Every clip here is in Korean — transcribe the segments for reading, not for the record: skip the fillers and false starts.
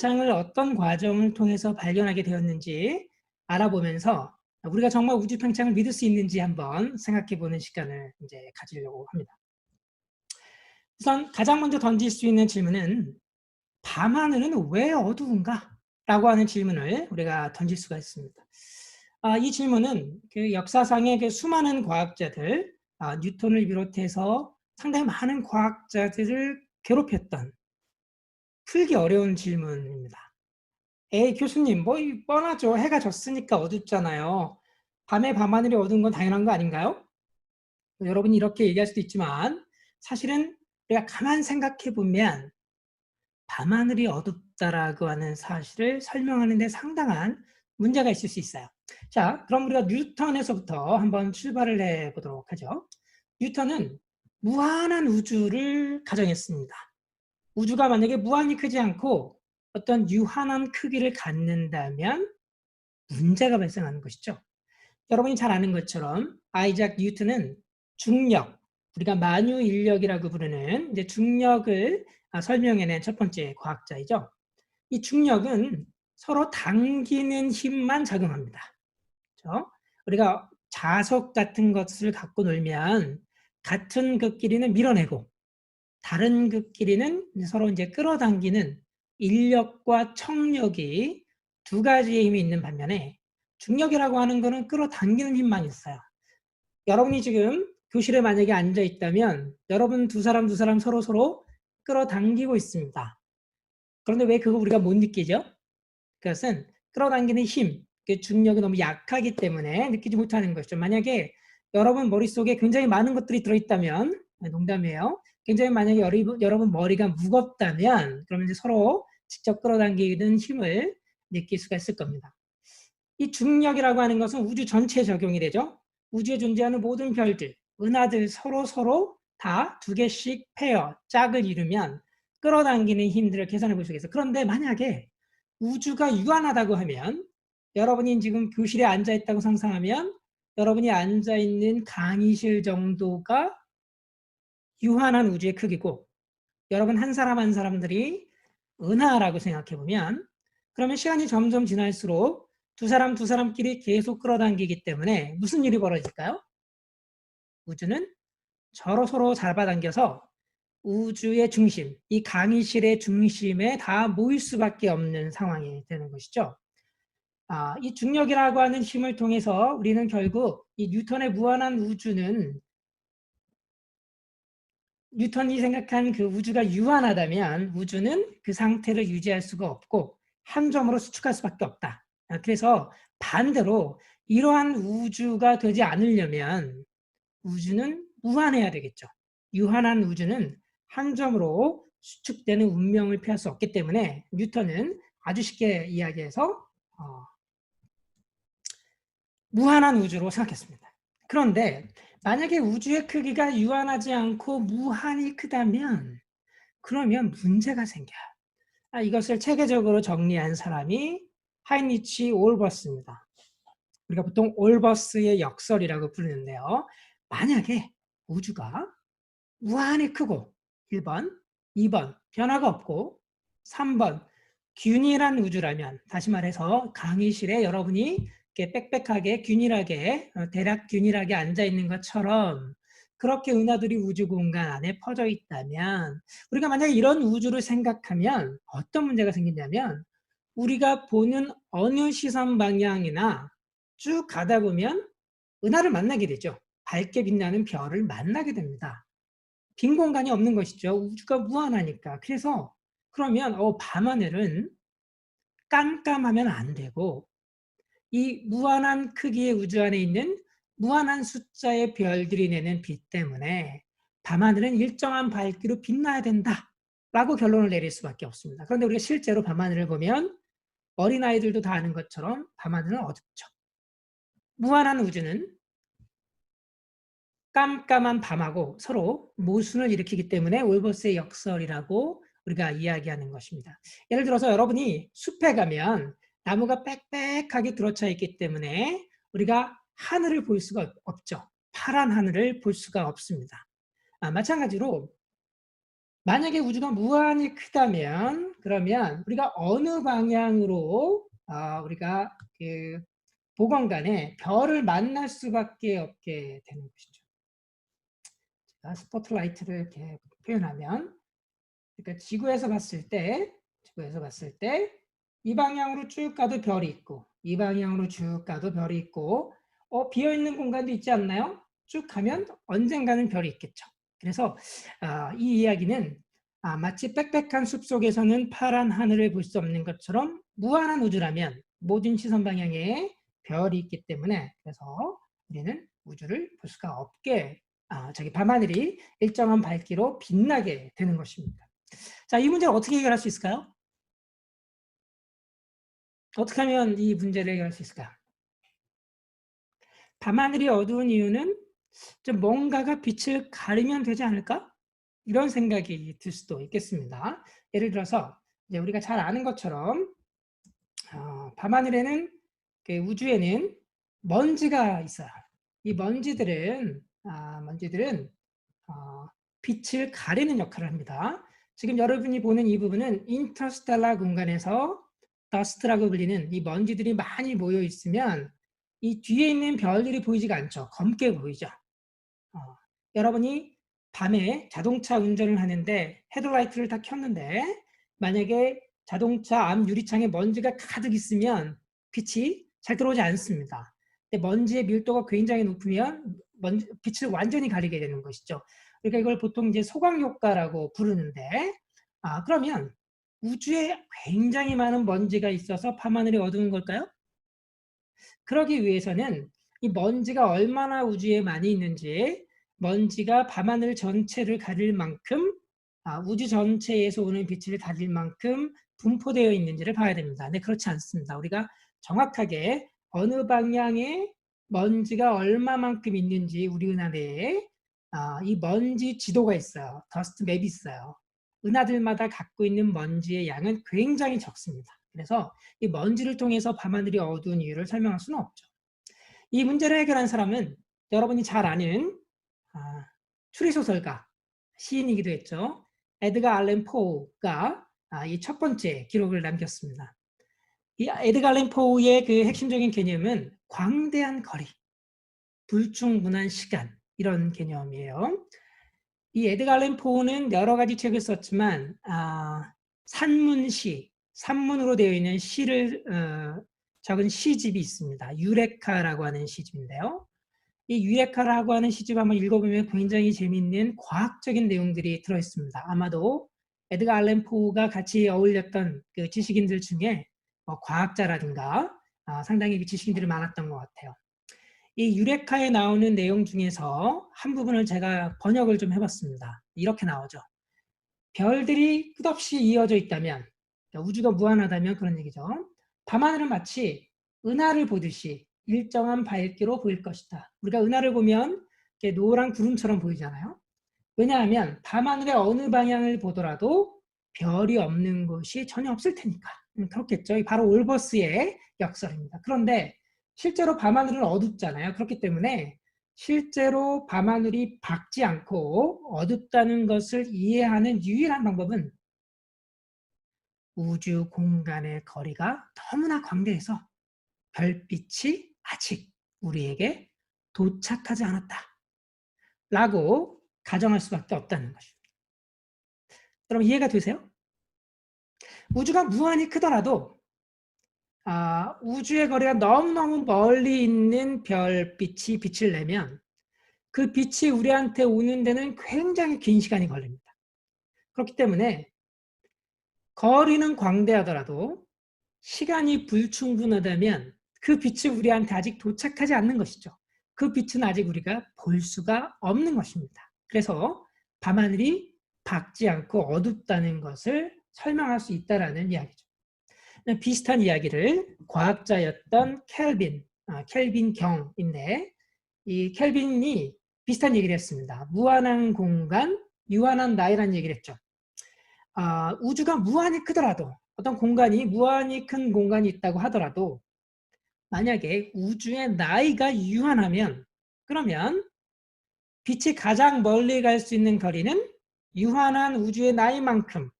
팽창을 어떤 과정을 통해서 발견하게 되었는지 알아보면서 우리가 정말 우주 팽창을 믿을 수 있는지 한번 생각해보는 시간을 이제 가지려고 합니다. 우선 가장 먼저 던질 수 있는 질문은 밤하늘은 왜 어두운가? 라고 하는 질문을 우리가 던질 수가 있습니다. 이 질문은 그 역사상의 그 수많은 과학자들, 뉴턴을 비롯해서 상당히 많은 과학자들을 괴롭혔던 풀기 어려운 질문입니다. 에이 교수님 뭐 뻔하죠. 해가 졌으니까 어둡잖아요. 밤에 밤하늘이 어두운 건 당연한 거 아닌가요? 여러분이 이렇게 얘기할 수도 있지만 사실은 우리가 가만 생각해 보면 밤하늘이 어둡다라고 하는 사실을 설명하는 데 상당한 문제가 있을 수 있어요. 자, 그럼 우리가 뉴턴에서부터 한번 출발을 해보도록 하죠. 뉴턴은 무한한 우주를 가정했습니다. 우주가 만약에 무한히 크지 않고 어떤 유한한 크기를 갖는다면 문제가 발생하는 것이죠. 여러분이 잘 아는 것처럼 아이작 뉴턴은 중력, 우리가 만유인력이라고 부르는 이제 중력을 설명해낸 첫 번째 과학자이죠. 이 중력은 서로 당기는 힘만 작용합니다. 그렇죠? 우리가 자석 같은 것을 갖고 놀면 같은 그 길이는 밀어내고 다른 그 길이는 서로 이제 끌어당기는 인력과 청력이 두 가지의 힘이 있는 반면에 중력이라고 하는 거는 끌어당기는 힘만 있어요. 여러분이 지금 교실에 만약에 앉아 있다면 여러분 두 사람 서로 끌어당기고 있습니다. 그런데 왜 그거 우리가 못 느끼죠? 그것은 끌어당기는 힘, 중력이 너무 약하기 때문에 느끼지 못하는 것이죠. 만약에 여러분 머릿속에 굉장히 많은 것들이 들어있다면, 농담이에요. 굉장히 만약에 여러분 머리가 무겁다면 그러면 이제 서로 직접 끌어당기는 힘을 느낄 수가 있을 겁니다. 이 중력이라고 하는 것은 우주 전체에 적용이 되죠. 우주에 존재하는 모든 별들, 은하들 서로 다 두 개씩 페어, 짝을 이루면 끌어당기는 힘들을 계산해 볼 수가 있어요. 그런데 만약에 우주가 유한하다고 하면 여러분이 지금 교실에 앉아 있다고 상상하면 여러분이 앉아 있는 강의실 정도가 유한한 우주의 크기고 여러분 한 사람 한 사람들이 은하라고 생각해 보면 그러면 시간이 점점 지날수록 두 사람끼리 계속 끌어당기기 때문에 무슨 일이 벌어질까요? 우주는 서로 잡아당겨서 우주의 중심, 이 강의실의 중심에 다 모일 수밖에 없는 상황이 되는 것이죠. 이 중력이라고 하는 힘을 통해서 우리는 결국 이 뉴턴의 무한한 우주는 뉴턴이 생각한 그 우주가 유한하다면 우주는 그 상태를 유지할 수가 없고 한 점으로 수축할 수밖에 없다. 그래서 반대로 이러한 우주가 되지 않으려면 우주는 무한해야 되겠죠. 유한한 우주는 한 점으로 수축되는 운명을 피할 수 없기 때문에 뉴턴은 아주 쉽게 이야기해서 무한한 우주로 생각했습니다. 그런데 만약에 우주의 크기가 유한하지 않고 무한히 크다면 그러면 문제가 생겨요. 이것을 체계적으로 정리한 사람이 하이니치 올버스입니다. 우리가 보통 올버스의 역설이라고 부르는데요. 만약에 우주가 무한히 크고 1번, 2번 변화가 없고 3번 균일한 우주라면 다시 말해서 강의실에 여러분이 이렇게 빽빽하게 균일하게 대략 균일하게 앉아있는 것처럼 그렇게 은하들이 우주 공간 안에 퍼져 있다면 우리가 만약에 이런 우주를 생각하면 어떤 문제가 생기냐면 우리가 보는 어느 시선 방향이나 쭉 가다 보면 은하를 만나게 되죠. 밝게 빛나는 별을 만나게 됩니다. 빈 공간이 없는 것이죠. 우주가 무한하니까. 그래서 그러면 밤하늘은 깜깜하면 안 되고 이 무한한 크기의 우주 안에 있는 무한한 숫자의 별들이 내는 빛 때문에 밤하늘은 일정한 밝기로 빛나야 된다라고 결론을 내릴 수밖에 없습니다. 그런데 우리가 실제로 밤하늘을 보면 어린아이들도 다 아는 것처럼 밤하늘은 어둡죠. 무한한 우주는 깜깜한 밤하고 서로 모순을 일으키기 때문에 올버스의 역설이라고 우리가 이야기하는 것입니다. 예를 들어서 여러분이 숲에 가면 나무가 빽빽하게 들어차 있기 때문에 우리가 하늘을 볼 수가 없죠. 파란 하늘을 볼 수가 없습니다. 마찬가지로 만약에 우주가 무한히 크다면 그러면 우리가 어느 방향으로 우리가 그 보건간에 별을 만날 수밖에 없게 되는 것이죠. 제가 스포트라이트를 이렇게 표현하면, 그러니까 지구에서 봤을 때 이 방향으로 쭉 가도 별이 있고 이 방향으로 쭉 가도 별이 있고 비어있는 공간도 있지 않나요? 쭉 가면 언젠가는 별이 있겠죠. 그래서 이 이야기는 마치 빽빽한 숲속에서는 파란 하늘을 볼 수 없는 것처럼 무한한 우주라면 모든 시선 방향에 별이 있기 때문에, 그래서 우리는 우주를 볼 수가 없게 밤하늘이 일정한 밝기로 빛나게 되는 것입니다. 자, 이 문제를 어떻게 해결할 수 있을까요? 어떻게 하면 이 문제를 해결할 수 있을까요? 밤하늘이 어두운 이유는 좀 뭔가가 빛을 가리면 되지 않을까? 이런 생각이 들 수도 있겠습니다. 예를 들어서 이제 우리가 잘 아는 것처럼 밤하늘에는, 우주에는 먼지가 있어요. 이 먼지들은 빛을 가리는 역할을 합니다. 지금 여러분이 보는 이 부분은 인터스텔라 공간에서 더스트라고 불리는 이 먼지들이 많이 모여 있으면 이 뒤에 있는 별들이 보이지가 않죠. 검게 보이죠. 여러분이 밤에 자동차 운전을 하는데 헤드라이트를 다 켰는데 만약에 자동차 앞 유리창에 먼지가 가득 있으면 빛이 잘 들어오지 않습니다. 근데 먼지의 밀도가 굉장히 높으면 빛을 완전히 가리게 되는 것이죠. 그러니까 이걸 보통 이제 소강 효과라고 부르는데, 그러면 우주에 굉장히 많은 먼지가 있어서 밤하늘이 어두운 걸까요? 그러기 위해서는 이 먼지가 얼마나 우주에 많이 있는지, 먼지가 밤하늘 전체를 가릴 만큼, 우주 전체에서 오는 빛을 가릴 만큼 분포되어 있는지를 봐야 됩니다. 근데 그렇지 않습니다. 우리가 정확하게 어느 방향에 먼지가 얼마만큼 있는지 우리 은하 내에 이 먼지 지도가 있어요. 더스트 맵이 있어요. 은하들마다 갖고 있는 먼지의 양은 굉장히 적습니다. 그래서 이 먼지를 통해서 밤하늘이 어두운 이유를 설명할 수는 없죠. 이 문제를 해결한 사람은 여러분이 잘 아는 추리소설가, 시인이기도 했죠. 에드가 알렌 포우가 이 첫 번째 기록을 남겼습니다. 이 에드가 알렌 포우의 그 핵심적인 개념은 광대한 거리, 불충분한 시간, 이런 개념이에요. 이 에드가 알렌 포우는 여러 가지 책을 썼지만 산문으로 되어 있는 시를 적은 시집이 있습니다. 유레카라고 하는 시집인데요. 이 유레카라고 하는 시집 한번 읽어보면 굉장히 재미있는 과학적인 내용들이 들어있습니다. 아마도 에드가 알렌 포우가 같이 어울렸던 그 지식인들 중에 과학자라든가 상당히 지식인들이 많았던 것 같아요. 이 유레카에 나오는 내용 중에서 한 부분을 제가 번역을 좀 해봤습니다. 이렇게 나오죠. 별들이 끝없이 이어져 있다면, 우주가 무한하다면 그런 얘기죠. 밤하늘은 마치 은하를 보듯이 일정한 밝기로 보일 것이다. 우리가 은하를 보면 노란 구름처럼 보이잖아요. 왜냐하면 밤하늘의 어느 방향을 보더라도 별이 없는 곳이 전혀 없을 테니까. 그렇겠죠. 바로 올버스의 역설입니다. 그런데 실제로 밤하늘은 어둡잖아요. 그렇기 때문에 실제로 밤하늘이 밝지 않고 어둡다는 것을 이해하는 유일한 방법은 우주 공간의 거리가 너무나 광대해서 별빛이 아직 우리에게 도착하지 않았다 라고 가정할 수밖에 없다는 것입니다. 여러분 이해가 되세요? 우주가 무한히 크더라도 우주의 거리가 너무너무 멀리 있는 별빛이 빛을 내면 그 빛이 우리한테 오는 데는 굉장히 긴 시간이 걸립니다. 그렇기 때문에 거리는 광대하더라도 시간이 불충분하다면 그 빛이 우리한테 아직 도착하지 않는 것이죠. 그 빛은 아직 우리가 볼 수가 없는 것입니다. 그래서 밤하늘이 밝지 않고 어둡다는 것을 설명할 수 있다는 이야기죠. 비슷한 이야기를 과학자였던 켈빈 경인데, 이 켈빈이 비슷한 얘기를 했습니다. 무한한 공간, 유한한 나이라는 얘기를 했죠. 우주가 무한히 크더라도, 어떤 공간이 무한히 큰 공간이 있다고 하더라도 만약에 우주의 나이가 유한하면, 그러면 빛이 가장 멀리 갈 수 있는 거리는 유한한 우주의 나이만큼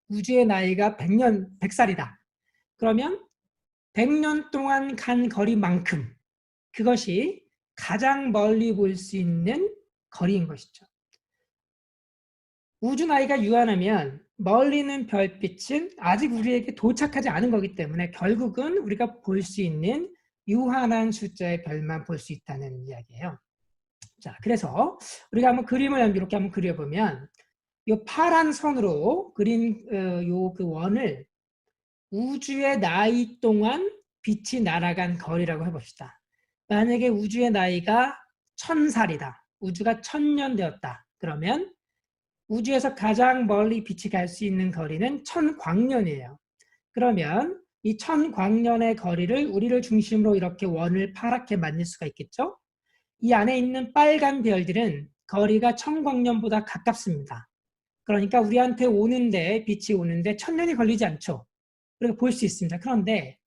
우주의 나이가 100살이다. 그러면 100년 동안 간 거리만큼 그것이 가장 멀리 볼 수 있는 거리인 것이죠. 우주 나이가 유한하면 멀리 있는 별빛은 아직 우리에게 도착하지 않은 거기 때문에 결국은 우리가 볼 수 있는 유한한 숫자의 별만 볼 수 있다는 이야기예요. 자, 그래서 우리가 한번 그림을 이렇게 한번 그려보면 이 파란 선으로 그린 그 원을 우주의 나이 동안 빛이 날아간 거리라고 해봅시다. 만약에 우주의 나이가 1000살이다. 우주가 1000년 되었다. 그러면 우주에서 가장 멀리 빛이 갈 수 있는 거리는 1000광년이에요. 그러면 이 1000광년의 거리를 우리를 중심으로 이렇게 원을 파랗게 만들 수가 있겠죠? 이 안에 있는 빨간 별들은 거리가 1000광년보다 가깝습니다. 그러니까 우리한테 오는데 빛이 오는데 1000년이 걸리지 않죠. 우리가 볼 수 있습니다. 그런데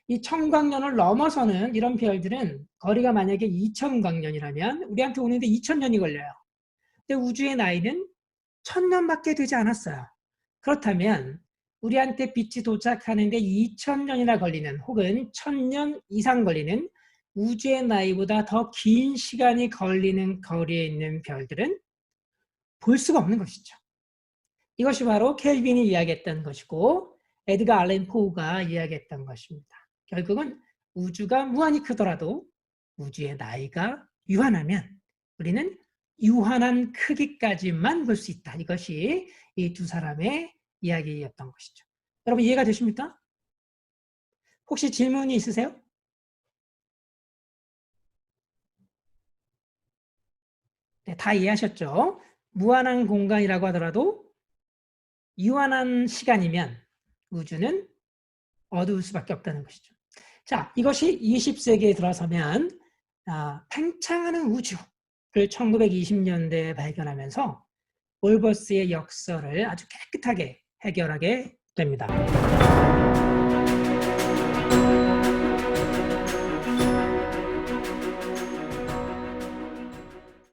이 1000광년을 넘어서는 이런 별들은 거리가 만약에 2000광년이라면 우리한테 오는데 2000년이 걸려요. 근데 우주의 나이는 1000년밖에 되지 않았어요. 그렇다면 우리한테 빛이 도착하는데 2000년이나 걸리는 혹은 1000년 이상 걸리는 우주의 나이보다 더 긴 시간이 걸리는 거리에 있는 별들은 볼 수가 없는 것이죠. 이것이 바로 켈빈이 이야기했던 것이고 에드가 알렌 포우가 이야기했던 것입니다. 결국은 우주가 무한히 크더라도 우주의 나이가 유한하면 우리는 유한한 크기까지만 볼 수 있다. 이것이 이 두 사람의 이야기였던 것이죠. 여러분 이해가 되십니까? 혹시 질문이 있으세요? 네, 다 이해하셨죠? 무한한 공간이라고 하더라도 유한한 시간이면 우주는 어두울 수밖에 없다는 것이죠. 자, 이것이 20세기에 들어서면 팽창하는 우주를 1920년대에 발견하면서 올버스의 역설을 아주 깨끗하게 해결하게 됩니다.